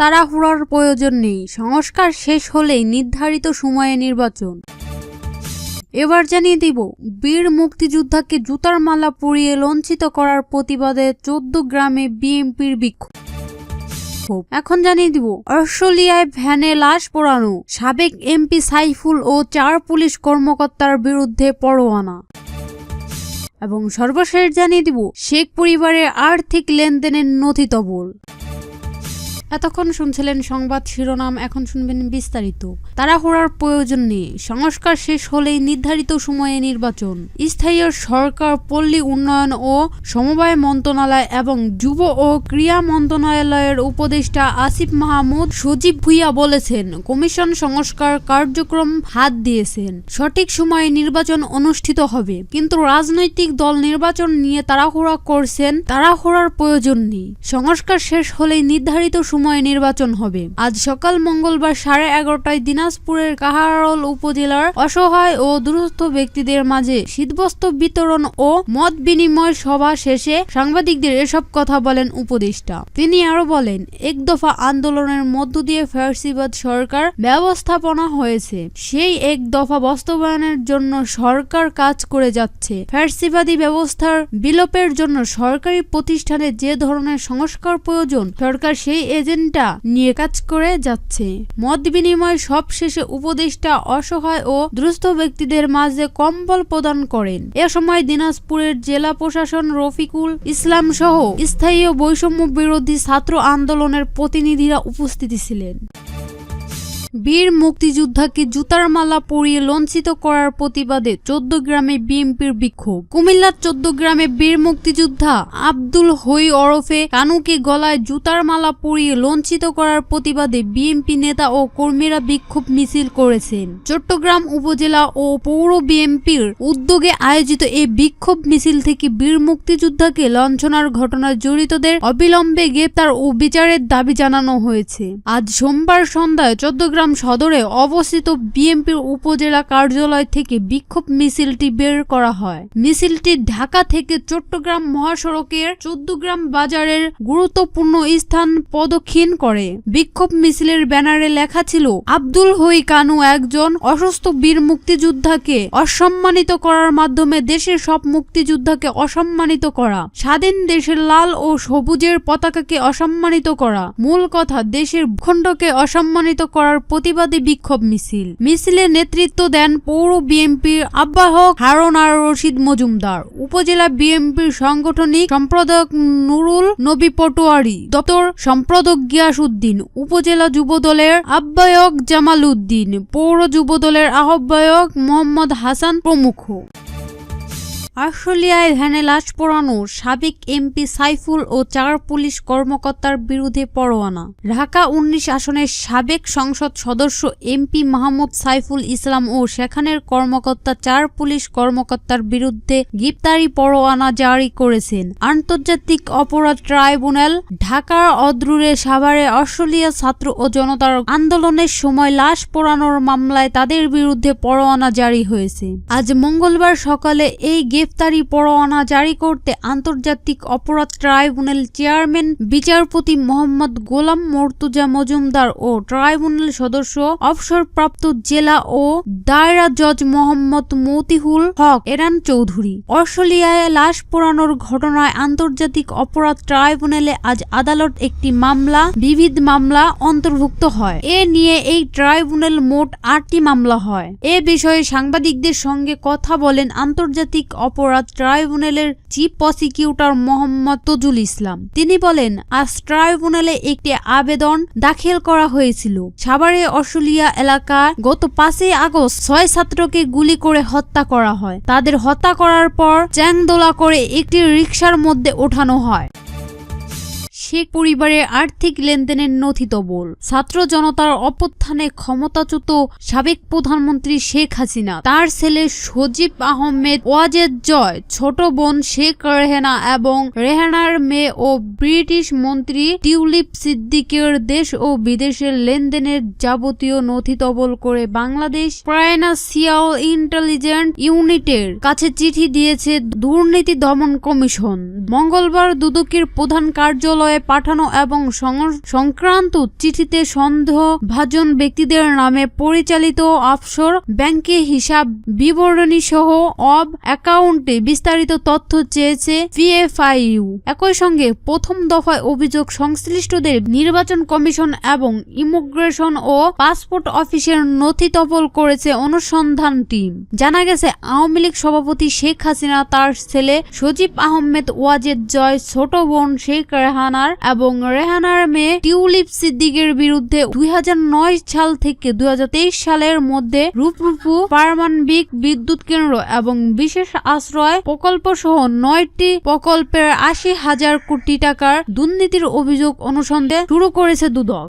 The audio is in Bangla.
তাড়াহুড়োর প্রয়োজন নেই, সংস্কার শেষ হলেই নির্ধারিত সময়ে নির্বাচন। এবার জানিয়ে দিব, বীর মুক্তিযোদ্ধাকে জুতার মালা পরিয়ে লাঞ্ছিত করার প্রতিবাদে 14 গ্রামে বিএনপির বিক্ষোভ। এখন জানিয়ে দিব, আশুলিয়ায় ভ্যানে লাশ পোড়ানো, সাবেক এমপি সাইফুল ও 4 পুলিশ কর্মকর্তার বিরুদ্ধে পরোয়ানা। এবং সর্বশেষ জানিয়ে দিব, শেখ পরিবারের আর্থিক লেনদেনের নথি তবল। এতক্ষণ শুনছিলেন সংবাদ শিরোনাম, এখন শুনবেন বিস্তারিত। তাড়াহুড়োর প্রয়োজন নেই, সংস্কার শেষ হলেই নির্ধারিত সময়ে নির্বাচন। স্থায়ী সরকার, পল্লী উন্নয়ন ও সমবায় মন্ত্রণালয় এবং যুব ও ক্রীড়া মন্ত্রণালয়ের উপদেষ্টা আসিফ মাহমুদ সজীব ভুইয়া বলেছেন, কমিশন সংস্কার কার্যক্রম হাত দিয়েছেন, সঠিক সময়ে নির্বাচন অনুষ্ঠিত হবে। কিন্তু রাজনৈতিক দল নির্বাচন নিয়ে তাড়াহুড়া করছেন, তাড়াহুড়ার প্রয়োজন নেই, সংস্কার শেষ হলেই নির্ধারিত সময়ে নির্বাচন হবে। আজ সকাল মঙ্গলবার 11:30টায় দিনাজপুরের কাহারোল উপজেলার অসহায় ও দুরস্থ ব্যক্তিদের মাঝে শীতবস্ত্র বিতরণ ও মত বিনিময় সভা শেষে সাংবাদিকদের এসব কথা বলেন উপদেষ্টা। তিনি আরো বলেন, এক দফা আন্দোলনের মধ্য দিয়ে ফ্যাসিবাদ সরকার ব্যবস্থাপনা হয়েছে, সেই এক দফা বাস্তবায়নের জন্য সরকার কাজ করে যাচ্ছে। ফ্যাসিবাদী ব্যবস্থার বিলোপের জন্য সরকারি প্রতিষ্ঠানে যে ধরনের সংস্কার প্রয়োজন, সরকার সেই এজেন্ডা নিয়ে কাজ করে যাচ্ছে। মত বিনিময় সব শেষে উপদেষ্টা অসহায় ও দুস্থ ব্যক্তিদের মাঝে কম্বল প্রদান করেন। এ সময় দিনাজপুরের জেলা প্রশাসন রফিকুল ইসলাম সহ স্থায়ী বৈষম্য বিরোধী ছাত্র আন্দোলনের প্রতিনিধিরা উপস্থিত ছিলেন। বীর মুক্তিযোদ্ধাকে জুতার মালা পরিয়ে লাঞ্ছিত করার প্রতিবাদে 14 গ্রামে বিএনপির বিক্ষোভ। কুমিল্লার 14 গ্রামে বীর মুক্তিযোদ্ধা আব্দুল হই ওরফে কানুকে গলায় জুতার মালা পরিয়ে লাঞ্ছিত করার প্রতিবাদে বিএনপি নেতা ও কর্মীরা বিক্ষোভ মিছিল করেছেন। চট্টগ্রাম উপজেলা ও পৌর বিএনপির উদ্যোগে আয়োজিত এই বিক্ষোভ মিছিল থেকে বীর মুক্তিযোদ্ধাকে লাঞ্ছনার ঘটনায় জড়িতদের অবিলম্বে গ্রেপ্তার ও বিচারের দাবি জানানো হয়েছে। আজ সোমবার সন্ধ্যায় 14 সদরে অবস্থিত বিএনপির উপজেলা কার্যালয় থেকে বিক্ষোভ মিছিলটি বের করা হয়। মিছিলটি ঢাকা থেকে চট্টগ্রাম মহাসড়কের 14 গ্রাম বাজারের গুরুত্বপূর্ণ স্থান প্রদক্ষিণ করে। বিক্ষোভ মিছিলের ব্যানারে লেখা ছিল, আব্দুল হই কানু একজন অসুস্থ বীর মুক্তিযোদ্ধাকে অসম্মানিত করার মাধ্যমে দেশের সব মুক্তিযোদ্ধাকে অসম্মানিত করা, স্বাধীন দেশের লাল ও সবুজের পতাকাকে অসম্মানিত করা, মূল কথা দেশের ভূখণ্ডকে অসম্মানিত করার প্রতিবাদী বিক্ষোভ মিছিল। মিছিলে নেতৃত্ব দেন পৌর বিএনপির আহ্বায়ক হারুন আর রশিদ মজুমদার, উপজেলা বিএনপির সাংগঠনিক সম্পাদক নুরুল নবী পটোয়ারি, দপ্তর সম্পাদক গিয়াস উদ্দিন, উপজেলা যুবদলের আহ্বায়ক জামাল উদ্দিন, পৌর যুবদলের আহ্বায়ক মোহাম্মদ হাসান প্রমুখ। আশুলিয়ায় ভ্যানে লাশ পোড়ানো, সাবেক এমপি সাইফুল ও 4 পুলিশ কর্মকর্তার বিরুদ্ধে পরোয়ানা। ঢাকা 19 আসনের সাবেক সংসদ সদস্য এমপি মাহমুদ সাইফুল ইসলাম ও সেখানের কর্মকর্তা 4 পুলিশ কর্মকর্তার বিরুদ্ধে গ্রেপ্তারি পরোয়ানা জারি করেছেন আন্তর্জাতিক অপরাধ ট্রাইব্যুনাল। ঢাকার অদূরে সাভারে আশুলিয়া ছাত্র ও জনতার আন্দোলনের সময় লাশ পোড়ানোর মামলায় তাদের বিরুদ্ধে পরোয়ানা জারি হয়েছে। আজ মঙ্গলবার সকালে এই গ্রেফতারি পরোয়ানা জারি করতে আন্তর্জাতিক অপরাধ ট্রাইব্যুনাল চেয়ারম্যান বিচারপতি মোহাম্মদ গোলাম মর্তুজা মজুমদার ও ট্রাইব্যুনাল সদস্য অবসরপ্রাপ্ত জেলা ও দায়রা জজ মোহাম্মদ মতিহুল হক এরান চৌধুরী। আশুলিয়ায় লাশ পোড়ানোর ঘটনায় আন্তর্জাতিক অপরাধ ট্রাইব্যুনালে আজ আদালত একটি মামলা, বিবিধ মামলা অন্তর্ভুক্ত হয়। এ নিয়ে এই ট্রাইব্যুনাল মোট 8টি মামলা হয়। এ বিষয়ে সাংবাদিকদের সঙ্গে কথা বলেন আন্তর্জাতিক অপরাধ ট্রাইব্যুনালের চিফ প্রসিকিউটর মোহাম্মদ তজুল ইসলাম। তিনি বলেন, আজ ট্রাইব্যুনালে একটি আবেদন দাখিল করা হয়েছিল। সাভারে আশুলিয়া এলাকায় গত 5 আগস্ট 6 ছাত্রকে গুলি করে হত্যা করা হয়। তাদের হত্যা করার পর চ্যাংদোলা করে একটি রিকশার মধ্যে ওঠানো হয়। শেখ পরিবারের আর্থিক লেনদেনের নথি তবল। ছাত্র জনতার অভ্যুত্থানে ক্ষমতাচ্যুত সাবেক প্রধানমন্ত্রী শেখ হাসিনা, তার ছেলে সজীব আহমেদ ওয়াজেদ জয়, ছোট বোন শেখ রেহানা এবং রেহানার মেয়ে ও ব্রিটিশ মন্ত্রী টিউলিপ সিদ্দিকের দেশ ও বিদেশের লেনদেনের যাবতীয় নথি তবল করে বাংলাদেশ ফাইন্যান্সিয়াল ইন্টেলিজেন্স ইউনিটের কাছে চিঠি দিয়েছে দুর্নীতি দমন কমিশন। মঙ্গলবার দুদকের প্রধান কার্যালয়ে পাঠানো এবং সংক্রান্ত চিঠিতে সন্দেহভাজন ব্যক্তিদের নামে পরিচালিত অফশোর ব্যাংকে হিসাব বিবরণী সহ অব অ্যাকাউন্টে বিস্তারিত তথ্য চেয়েছে পিএফআইইউ। একই সঙ্গে প্রথম দফায় অভিযোগ সংশ্লিষ্টদের নির্বাচন কমিশন এবং ইমিগ্রেশন ও পাসপোর্ট অফিসের নথি তফল করেছে অনুসন্ধান টিম। জানা গেছে আওয়ামী লীগ সভাপতি শেখ হাসিনা, তার ছেলে সজীব আহমেদ ওয়াজেদ জয়, ছোট বোন শেখ রেহানার এবং রেহানার মেয়ে টিউলিপ সিদ্দিকের বিরুদ্ধে 2009 সাল থেকে 2023 সালের মধ্যে রূপরূপু পারমাণবিক বিদ্যুৎ কেন্দ্র এবং বিশেষ আশ্রয় প্রকল্প সহ 9টি প্রকল্পের 80,000 কোটি টাকার দুর্নীতির অভিযোগ অনুসন্ধান শুরু করেছে দুদক।